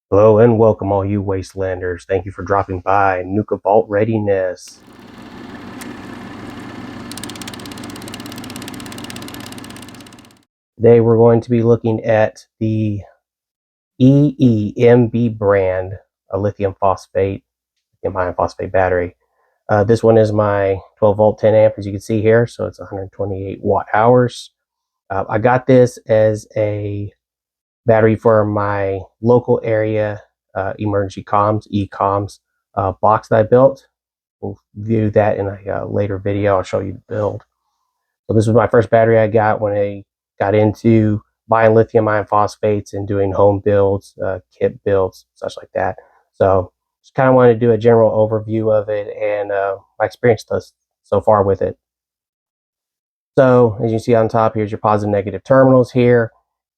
Hello and welcome all you wastelanders. Thank you for dropping by Nuka Vault Readiness. Today we're going to be looking at the EEMB brand, a lithium ion phosphate battery. This one is my 12 volt 10 amp, as you can see here, so it's 128 watt hours. I got this as a battery for my local area emergency comms, EEComms box that I built. We'll view that in a later video. I'll show you the build. So this was my first battery I got when I got into buying lithium ion phosphates and doing home builds, kit builds, such like that. So just kind of wanted to do a general overview of it and my experience so far with it. So as you see on top, here's your positive and negative terminals here.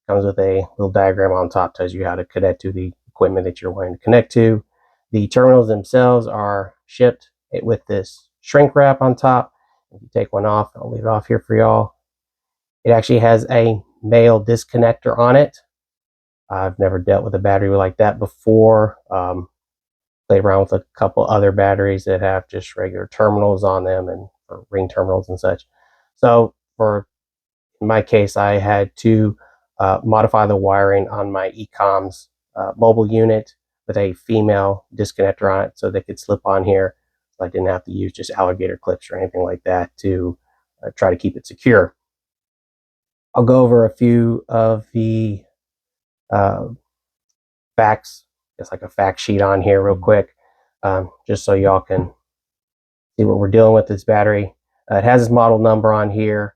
Comes with a little diagram on top, tells you how to connect to the equipment that you're wanting to connect to. The terminals themselves are shipped with this shrink wrap on top. If you take one off, I'll leave it off here for y'all. It actually has a male disconnector on it. I've never dealt with a battery like that before. Played around with a couple other batteries that have just regular terminals on them and ring terminals and such. So in my case, I had to modify the wiring on my EEComms mobile unit with a female disconnector on it so they could slip on here. So I didn't have to use just alligator clips or anything like that to try to keep it secure. I'll go over a few of the facts, just like a fact sheet on here real quick, just so y'all can see what we're dealing with this battery. It has its model number on here.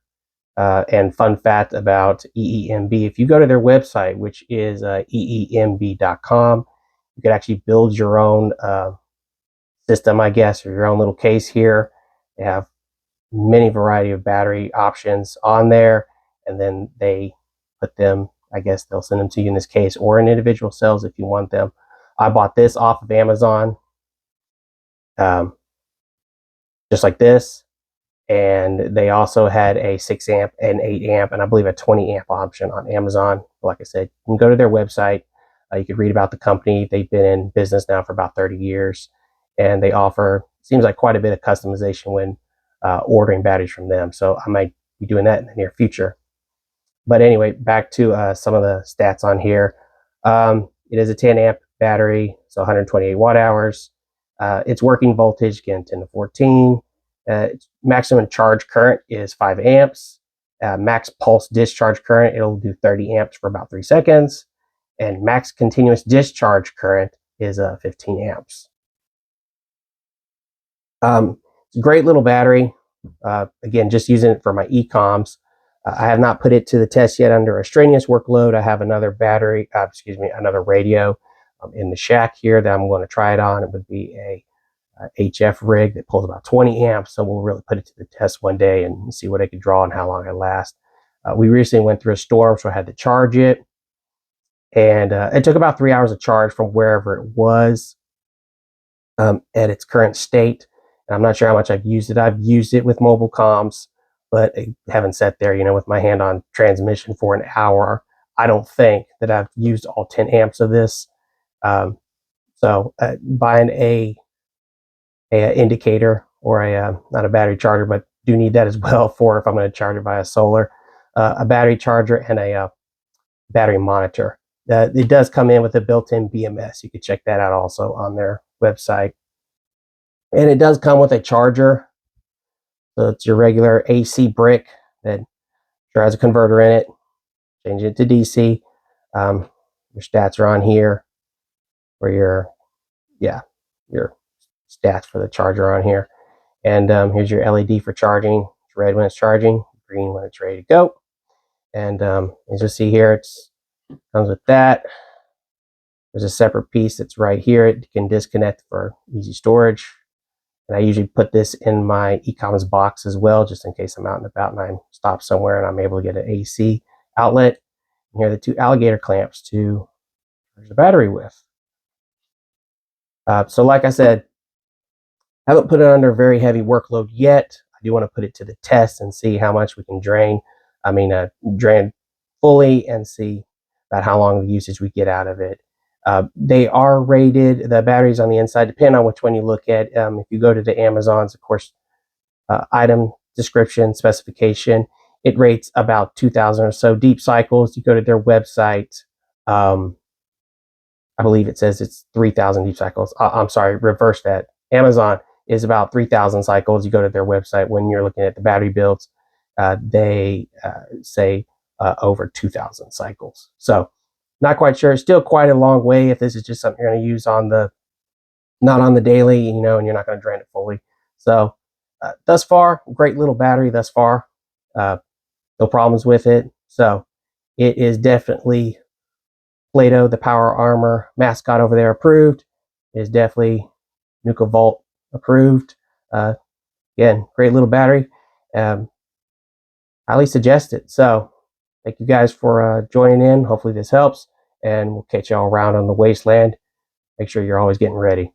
And fun fact about EEMB, if you go to their website, which is EEMB.com, you could actually build your own system, I guess, or your own little case here. They have many variety of battery options on there, and then they put them, I guess they'll send them to you in this case or in individual cells if you want them. I bought this off of Amazon, just like this. And they also had a 6 amp, an 8 amp, and I believe a 20 amp option on Amazon. Like I said, you can go to their website. You can read about the company. They've been in business now for about 30 years, and they offer, seems like, quite a bit of customization when ordering batteries from them. So I might be doing that in the near future. But anyway, back to some of the stats on here. It is a 10 amp battery, so 128 watt hours. Its working voltage, again, 10 to 14. Its maximum charge current is 5 amps. Max pulse discharge current, it'll do 30 amps for about 3 seconds. And max continuous discharge current is 15 amps. It's a great little battery. Again, just using it for my EEComms. I have not put it to the test yet under a strenuous workload. I have another battery, another radio in the shack here that I'm going to try it on. It would be a HF rig that pulls about 20 amps. So we'll really put it to the test one day and see what it could draw and how long it lasts. We recently went through a storm, so I had to charge it. And it took about 3 hours of charge from wherever it was at its current state. And I'm not sure how much I've used it. I've used it with mobile comms, but I haven't sat there, with my hand on transmission for an hour. I don't think that I've used all 10 amps of this. So buying a indicator or not a battery charger, but do need that as well for if I'm going to charge it via solar, a battery charger and a battery monitor. It does come in with a built-in BMS. You can check that out also on their website. And it does come with a charger. So it's your regular AC brick that sure has a converter in it. Change it to DC. Your stats are on here for your stats for the charger on here. And here's your LED for charging. It's red when it's charging, green when it's ready to go. And as you see here, it comes with that. There's a separate piece that's right here. It can disconnect for easy storage. And I usually put this in my EEComms box as well, just in case I'm out and about and I stop somewhere and I'm able to get an AC outlet. And here are the 2 alligator clamps to charge the battery with. So like I said, I haven't put it under a very heavy workload yet. I do want to put it to the test and see how much we can drain. Drain fully and see about how long the usage we get out of it. They are rated, the batteries on the inside, depending on which one you look at. If you go to the Amazon's, of course, item description, specification, it rates about 2,000 or so deep cycles. You go to their website, I believe it says it's 3,000 deep cycles. I'm sorry, reverse that. Amazon is about 3,000 cycles. You go to their website when you're looking at the battery builds, they say over 2,000 cycles. So not quite sure. Still quite a long way if this is just something you're going to use on the, not on the daily, you know, and you're not going to drain it fully. So thus far, great little battery thus far. No problems with it. So it is definitely Plato, the Power Armor mascot over there, approved. It is definitely Nuka Vault approved. Again, great little battery. Highly suggest it. So thank you guys for joining in. Hopefully this helps, and we'll catch y'all around on the wasteland. Make sure you're always getting ready.